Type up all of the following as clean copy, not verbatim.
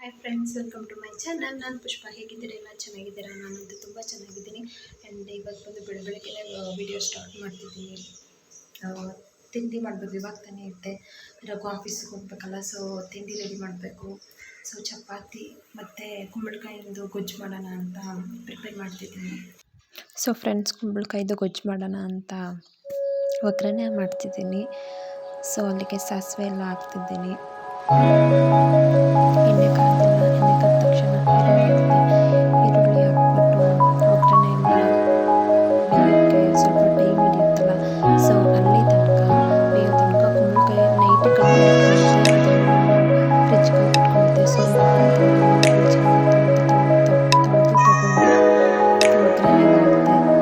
Hi friends, welcome to my channel. ನಾನು ಪುಷ್ಪ. ಹೇಗಿದ್ದೀರಾ? ಎಲ್ಲ ಚೆನ್ನಾಗಿದ್ದೀರಾ? ನಾನಂತೂ ತುಂಬ ಚೆನ್ನಾಗಿದ್ದೀನಿ. ಆ್ಯಂಡ್ ಇವತ್ತು ಬಂದು ಬೆಳಗ್ಗೆ ವಿಡಿಯೋ ಸ್ಟಾರ್ಟ್ ಮಾಡ್ತಿದ್ದೀನಿ. ತಿಂಡಿ ಮಾಡಬೇಕು. ಇವಾಗ ತಾನೇ ಇದ್ದೆ, ರಘು ಆಫೀಸಿಗೆ ಹೋಗ್ಬೇಕಲ್ಲ, ಸೊ ತಿಂಡಿ ರೆಡಿ ಮಾಡಬೇಕು. ಸೊ ಚಪಾತಿ ಮತ್ತು ಕುಂಬಳಕಾಯಿಂದು ಗೊಜ್ಜು ಮಾಡೋಣ ಅಂತ ಪ್ರಿಪೇರ್ ಮಾಡ್ತಿದ್ದೀನಿ. ಸೊ ಫ್ರೆಂಡ್ಸ್, ಕುಂಬಳಕಾಯ್ದು ಗೊಜ್ಜು ಮಾಡೋಣ ಅಂತ ಒಗ್ಗರಣೆ ಮಾಡ್ತಿದ್ದೀನಿ. ಸೊ ಅಲ್ಲಿಗೆ ಸಾಸಿವೆ ಎಲ್ಲ ಹಾಕ್ತಿದ್ದೀನಿ. ಎಣ್ಣೆ ಕಾಯ್ದಿಲ್ಲ. ಎಣ್ಣೆ ಕಾದ ತಕ್ಷಣ ಈರುಳ್ಳಿ ಹಾಕ್ಬಿಟ್ಟು ಒಗ್ಗರಣೆ ಎಲ್ಲ ಬೇಯೋಕ್ಕೆ ಸ್ವಲ್ಪ ಟೈಮ್ ಹಿಡಿಯುತ್ತಲ್ಲ, ಸೊ ಅಲ್ಲಿ ತನಕ ಬೇಯೋ ತನಕ ಕುಂಬಳಕಾಯಿ ನೈಟ್ ಕಡಿಮೆ ಅದನ್ನು ಫ್ರಿಜ್ಗೆ ಇಟ್ಕೊಂಡಿದ್ದೆ. ಸೊ ಚೆನ್ನಾಗಿ ತೊಳೆದು ತಗೊಂಡು ಒಗ್ಗರಣೆಗೆ ಹಾಕಿದೆ.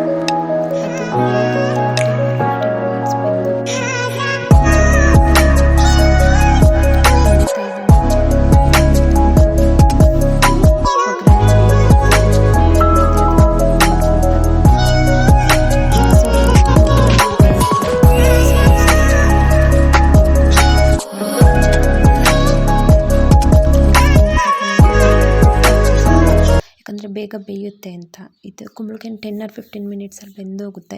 ಯಾಕಂದರೆ ಬೇಗ ಬೇಯುತ್ತೆ ಅಂತ. ಇದು ಕುಂಬಳಕಾಯಿ 10 or 15 ಮಿನಿಟ್ಸಲ್ಲಿ ಬೆಂದೋಗುತ್ತೆ.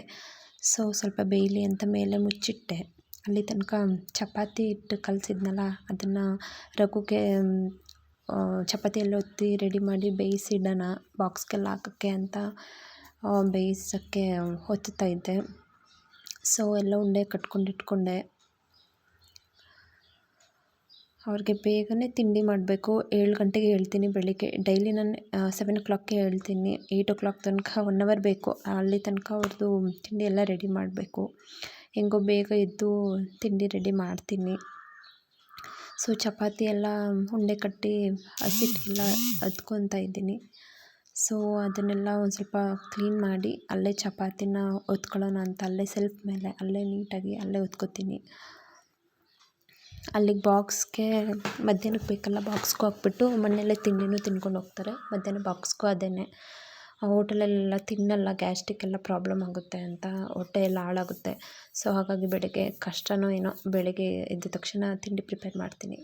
ಸೊ ಸ್ವಲ್ಪ ಬೇಯಲಿ ಅಂತ ಮೇಲೆ ಮುಚ್ಚಿಟ್ಟೆ. ಅಲ್ಲಿ ತನಕ ಚಪಾತಿ ಹಿಟ್ಟು ಕಲಸಿದ್ನಲ್ಲ, ಅದನ್ನು ರಘುಗೆ ಚಪಾತಿ ಎಲ್ಲ ಒತ್ತಿ ರೆಡಿ ಮಾಡಿ ಬೇಯಿಸಿಡೋಣ ಬಾಕ್ಸ್ಗೆಲ್ಲ ಹಾಕೋಕ್ಕೆ ಅಂತ ಬೇಯಿಸೋಕ್ಕೆ ಒತ್ತುತ್ತಾ ಇದ್ದೆ. ಸೊ ಎಲ್ಲ ಉಂಡೆ ಕಟ್ಕೊಂಡಿಟ್ಕೊಂಡೆ. ಅವ್ರಿಗೆ ಬೇಗನೆ ತಿಂಡಿ ಮಾಡಬೇಕು. 7 ಗಂಟೆಗೆ ಹೇಳ್ತೀನಿ ಬೆಳಿಗ್ಗೆ. ಡೈಲಿ ನಾನು 7 o'clockಗೆ ಹೇಳ್ತೀನಿ. 8 o'clock ತನಕ 1 hour ಬೇಕು. ಅಲ್ಲಿ ತನಕ ಅವ್ರದ್ದು ತಿಂಡಿ ಎಲ್ಲ ರೆಡಿ ಮಾಡಬೇಕು. ಹೆಂಗೋ ಬೇಗ ಎದ್ದು ತಿಂಡಿ ರೆಡಿ ಮಾಡ್ತೀನಿ. ಸೊ ಚಪಾತಿ ಎಲ್ಲ ಉಂಡೆ ಕಟ್ಟಿ ಹಸಿಟ್ಟೆಲ್ಲ ಅದ್ಕೊತಾ ಇದ್ದೀನಿ. ಸೊ ಅದನ್ನೆಲ್ಲ ಒಂದು ಸ್ವಲ್ಪ ಕ್ಲೀನ್ ಮಾಡಿ ಅಲ್ಲೇ ಚಪಾತಿನ ಒತ್ಕೊಳ್ಳೋಣ ಅಂತ ಅಲ್ಲೇ ಸೆಲ್ಫ್ ಮೇಲೆ ಅಲ್ಲೇ ನೀಟಾಗಿ ಅಲ್ಲೇ ಒತ್ಕೋತೀನಿ. ಅಲ್ಲಿಗೆ ಬಾಕ್ಸ್ಗೆ ಮಧ್ಯಾಹ್ನಕ್ಕೆ ಬೇಕಲ್ಲ, ಬಾಕ್ಸ್ಗೂ ಹಾಕ್ಬಿಟ್ಟು ಮನೆಯಲ್ಲೇ ತಿಂಡಿನೂ ತಿನ್ಕೊಂಡು ಹೋಗ್ತಾರೆ. ಮಧ್ಯಾಹ್ನ ಬಾಕ್ಸ್ಗೂ ಅದೇನೆ. ಹೋಟೆಲಲ್ಲೆಲ್ಲ ತಿನ್ನಲ್ಲ, ಗ್ಯಾಸ್ಟ್ರಿಕ್ ಎಲ್ಲ ಪ್ರಾಬ್ಲಮ್ ಆಗುತ್ತೆ ಅಂತ, ಹೊಟ್ಟೆ ಎಲ್ಲ ಹಾಳಾಗುತ್ತೆ. ಸೊ ಹಾಗಾಗಿ ಬೆಳಗ್ಗೆ ಕಷ್ಟನೋ ಏನೋ, ಬೆಳಗ್ಗೆ ಎದ್ದ ತಕ್ಷಣ ತಿಂಡಿ ಪ್ರಿಪೇರ್ ಮಾಡ್ತೀನಿ.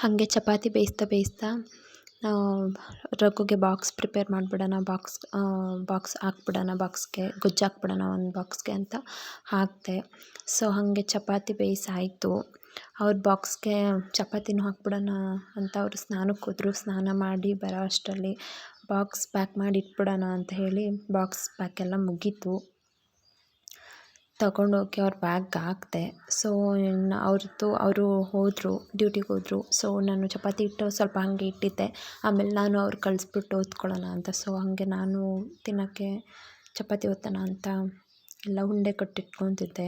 ಹಾಗೆ ಚಪಾತಿ ಬೇಯಿಸ್ತಾ ರಘುಗೆ ಬಾಕ್ಸ್ ಪ್ರಿಪೇರ್ ಮಾಡಿಬಿಡೋಣ, ಬಾಕ್ಸ್ ಹಾಕ್ಬಿಡೋಣ, ಬಾಕ್ಸ್ಗೆ ಗೊಜ್ಜು ಹಾಕ್ಬಿಡೋಣ ಒಂದು ಬಾಕ್ಸ್ಗೆ ಅಂತ ಹಾಕಿದೆ. ಸೊ ಹಾಗೆ ಚಪಾತಿ ಬೇಯಿಸಾಯಿತು. ಅವ್ರ ಬಾಕ್ಸ್ಗೆ ಚಪಾತಿನೂ ಹಾಕ್ಬಿಡೋಣ ಅಂತ ಅವರು ಸ್ನಾನಕ್ಕೆ ಹೋದರು. ಸ್ನಾನ ಮಾಡಿ ಬರೋ ಅಷ್ಟರಲ್ಲಿ ಬಾಕ್ಸ್ ಪ್ಯಾಕ್ ಮಾಡಿ ಇಟ್ಬಿಡೋಣ ಅಂತ ಹೇಳಿ ಬಾಕ್ಸ್ ಪ್ಯಾಕೆಲ್ಲ ಮುಗೀತು. ತಗೊಂಡೋಗಿ ಅವ್ರ ಬ್ಯಾಗ್ ಹಾಕಿದೆ. ಸೊ ಅವರು ಹೋದರು, ಡ್ಯೂಟಿಗೆ ಹೋದರು. ಸೊ ನಾನು ಚಪಾತಿ ಹಿಟ್ಟು ಸ್ವಲ್ಪ ಹಾಗೆ ಇಟ್ಟಿದ್ದೆ. ಆಮೇಲೆ ನಾನು ಅವ್ರು ಕಳಿಸ್ಬಿಟ್ಟು ಓದ್ಕೊಳ್ಳೋಣ ಅಂತ. ಸೊ ಹಾಗೆ ನಾನು ತಿನ್ನೋಕ್ಕೆ ಚಪಾತಿ ಒತ್ತೋಣ ಅಂತ ಎಲ್ಲ ಉಂಡೆ ಕಟ್ಟಿಟ್ಕೊತಿದ್ದೆ.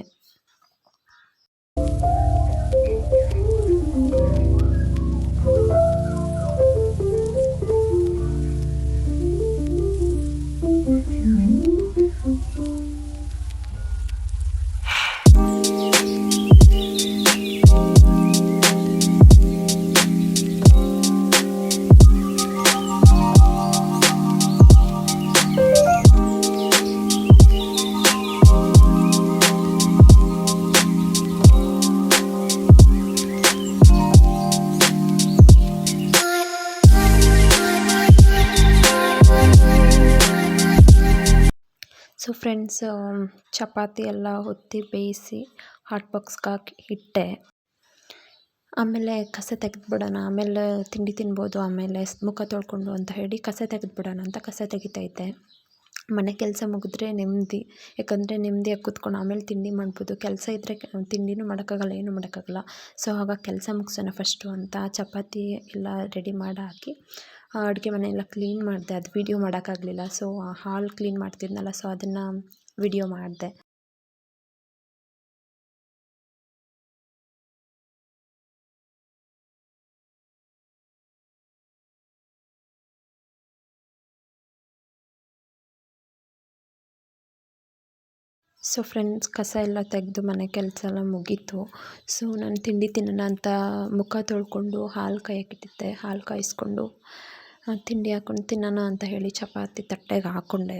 ಸೊ ಫ್ರೆಂಡ್ಸ್, ಚಪಾತಿ ಎಲ್ಲ ಹೊತ್ತಿ ಬೇಯಿಸಿ ಹಾಟ್ ಬಾಕ್ಸ್ಗೆ ಹಾಕಿ ಇಟ್ಟೆ. ಆಮೇಲೆ ಕಸ ತೆಗೆದ್ಬಿಡೋಣ, ಆಮೇಲೆ ತಿಂಡಿ ತಿನ್ಬೋದು, ಆಮೇಲೆ ಮುಖ ತೊಳ್ಕೊಂಡು ಅಂತ ಹೇಳಿ ಕಸ ತೆಗೆದ್ಬಿಡೋಣ ಅಂತ ಕಸ ತೆಗಿತಾ ಇದ್ದೆ. ಮನೆ ಕೆಲಸ ಮುಗಿದ್ರೆ ನೆಮ್ಮದಿ, ಯಾಕಂದರೆ ನೆಮ್ಮದಿಯಾಗಿ ಕೂತ್ಕೊಂಡು ಆಮೇಲೆ ತಿಂಡಿ ಮಾಡ್ಬೋದು. ಕೆಲಸ ಇದ್ದರೆ ತಿಂಡಿನೂ ಮಾಡೋಕ್ಕಾಗಲ್ಲ, ಏನೂ ಮಾಡೋಕ್ಕಾಗಲ್ಲ. ಸೊ ಹಾಗಾಗಿ ಕೆಲಸ ಮುಗಿಸೋಣ ಫಸ್ಟು ಅಂತ ಚಪಾತಿ ಎಲ್ಲ ರೆಡಿ ಮಾಡಿ ಹಾಕಿ ಅಡುಗೆ ಮನೆ ಎಲ್ಲ ಕ್ಲೀನ್ ಮಾಡಿದೆ. ಅದು ವೀಡಿಯೋ ಮಾಡೋಕ್ಕಾಗಲಿಲ್ಲ. ಸೊ ಹಾಲ್ ಕ್ಲೀನ್ ಮಾಡ್ತಿದ್ನಲ್ಲ, ಸೊ ಅದನ್ನು ವಿಡಿಯೋ ಮಾಡಿದೆ. ಸೊ ಫ್ರೆಂಡ್ಸ್, ಕಸ ಎಲ್ಲ ತೆಗೆದು ಮನೆ ಕೆಲಸ ಎಲ್ಲ ಮುಗೀತು. ಸೊ ನಾನು ತಿಂಡಿ ತಿನ್ನೋಣ ಅಂತ ಮುಖ ತೊಳ್ಕೊಂಡು ಹಾಲು ಕಾಯಕ್ಕಿಟ್ಟಿದ್ದೆ. ಹಾಲು ಕಾಯಿಸ್ಕೊಂಡು ತಿಂಡಿ ಹಾಕ್ಕೊಂಡು ತಿನ್ನೋಣ ಅಂತ ಹೇಳಿ ಚಪಾತಿ ತಟ್ಟೆಗೆ ಹಾಕ್ಕೊಂಡೆ.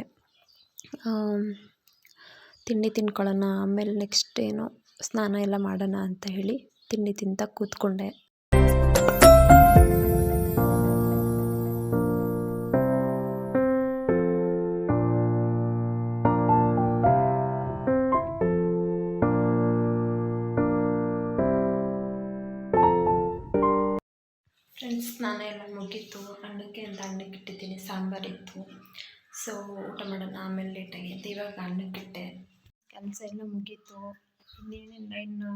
ತಿಂಡಿ ತಿನ್ಕೊಳ್ಳೋಣ, ಆಮೇಲೆ ನೆಕ್ಸ್ಟ್ ಏನು ಸ್ನಾನ ಎಲ್ಲ ಮಾಡೋಣ ಅಂತ ಹೇಳಿ ತಿಂಡಿ ತಿಂತ ಕೂತ್ಕೊಂಡೆ. ಫ್ರೆಂಡ್ಸ್, ಸ್ನಾನ ಎಲ್ಲ ಮುಗೀತು. ಅನ್ನಕ್ಕೆ ಅಂತ ಅನ್ನಕ್ಕೆ ಇಟ್ಟಿದ್ದೀನಿ, ಸಾಂಬಾರಿತ್ತು. ಸೊ ಊಟ ಮಾಡೋಣ ಆಮೇಲೆ ಲೇಟಾಗಿ ಅಂತ ಇವಾಗ ಅನ್ನಕ್ಕಿಟ್ಟೆ. ಕೆಲಸ ಎಲ್ಲ ಮುಗೀತು. ಇನ್ನೇನಿಲ್ಲ, ಇನ್ನು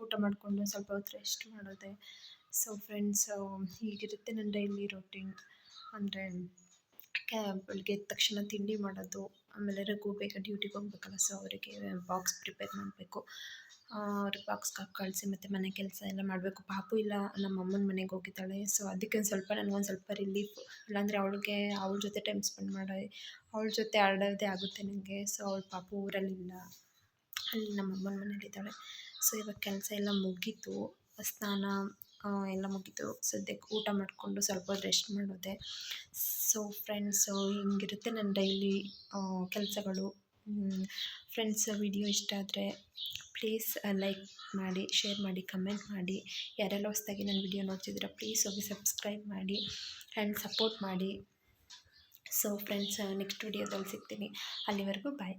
ಊಟ ಮಾಡಿಕೊಂಡು ಸ್ವಲ್ಪ ಹೊತ್ತು ರೆಸ್ಟ್ ಮಾಡೋದೆ. ಸೊ ಫ್ರೆಂಡ್ಸ್, ಹೀಗಿರುತ್ತೆ ನನ್ನ ಡೈಲಿ ರೊಟೀನ್. ಅಂದರೆ ಬೆಳಗ್ಗೆ ಎದ್ದ ತಕ್ಷಣ ತಿಂಡಿ ಮಾಡೋದು, ಆಮೇಲೆ ರಘು ಬೇಗ ಡ್ಯೂಟಿಗೆ ಹೋಗ್ಬೇಕಲ್ಲ, ಸೊ ಅವರಿಗೆ ಬಾಕ್ಸ್ ಪ್ರಿಪೇರ್ ಮಾಡಬೇಕು. ಅವ್ರಿಗೆ ಬಾಕ್ಸ್ಗೆ ಹಾಕಿ ಕಳಿಸಿ ಮತ್ತು ಮನೆ ಕೆಲಸ ಎಲ್ಲ ಮಾಡಬೇಕು. ಪಾಪು ಇಲ್ಲ, ನಮ್ಮ ಅಮ್ಮನ ಮನೆಗೆ ಹೋಗಿದ್ದಾಳೆ. ಸೊ ಅದಕ್ಕೆ ಒಂದು ಸ್ವಲ್ಪ ನನಗೊಂದು ಸ್ವಲ್ಪ ರಿಲೀಫ್. ಇಲ್ಲಾಂದರೆ ಅವಳ ಜೊತೆ ಟೈಮ್ ಸ್ಪೆಂಡ್ ಮಾಡಿ ಅವಳ ಜೊತೆ ಆಡೋದೇ ಆಗುತ್ತೆ ನನಗೆ. ಸೊ ಅವಳು ಪಾಪು ಊರಲ್ಲಿಲ್ಲ, ಅಲ್ಲಿ ನಮ್ಮ ಅಮ್ಮನ ಮನೇಲಿದ್ದಾಳೆ. ಸೊ ಇವಾಗ ಕೆಲಸ ಎಲ್ಲ ಮುಗೀತು, ಸ್ನಾನ ಎಲ್ಲ ಮುಗೀತು. ಸದ್ಯಕ್ಕೆ ಊಟ ಮಾಡಿಕೊಂಡು ಸ್ವಲ್ಪ ಹೊತ್ತು ರೆಸ್ಟ್ ಮಾಡೋದೆ. ಸೊ ಫ್ರೆಂಡ್ಸು, ಹಿಂಗಿರುತ್ತೆ ನನ್ನ ಡೈಲಿ ಕೆಲಸಗಳು. ಫ್ರೆಂಡ್ಸ್, ವಿಡಿಯೋ ಇಷ್ಟ ಆದರೆ ಪ್ಲೀಸ್ ಲೈಕ್ ಮಾಡಿ, ಶೇರ್ ಮಾಡಿ, ಕಮೆಂಟ್ ಮಾಡಿ. ಯಾರೆಲ್ಲ ಹೊಸದಾಗಿ ನನ್ನ ವಿಡಿಯೋ ನೋಡ್ತಿದ್ದೀರಾ ಪ್ಲೀಸ್ ಹೋಗಿ ಸಬ್ಸ್ಕ್ರೈಬ್ ಮಾಡಿ ಆ್ಯಂಡ್ ಸಪೋರ್ಟ್ ಮಾಡಿ. ಸೊ ಫ್ರೆಂಡ್ಸ್, ನೆಕ್ಸ್ಟ್ ವಿಡಿಯೋದಲ್ಲಿ ಸಿಗ್ತೀನಿ. ಅಲ್ಲಿವರೆಗೂ ಬಾಯ್.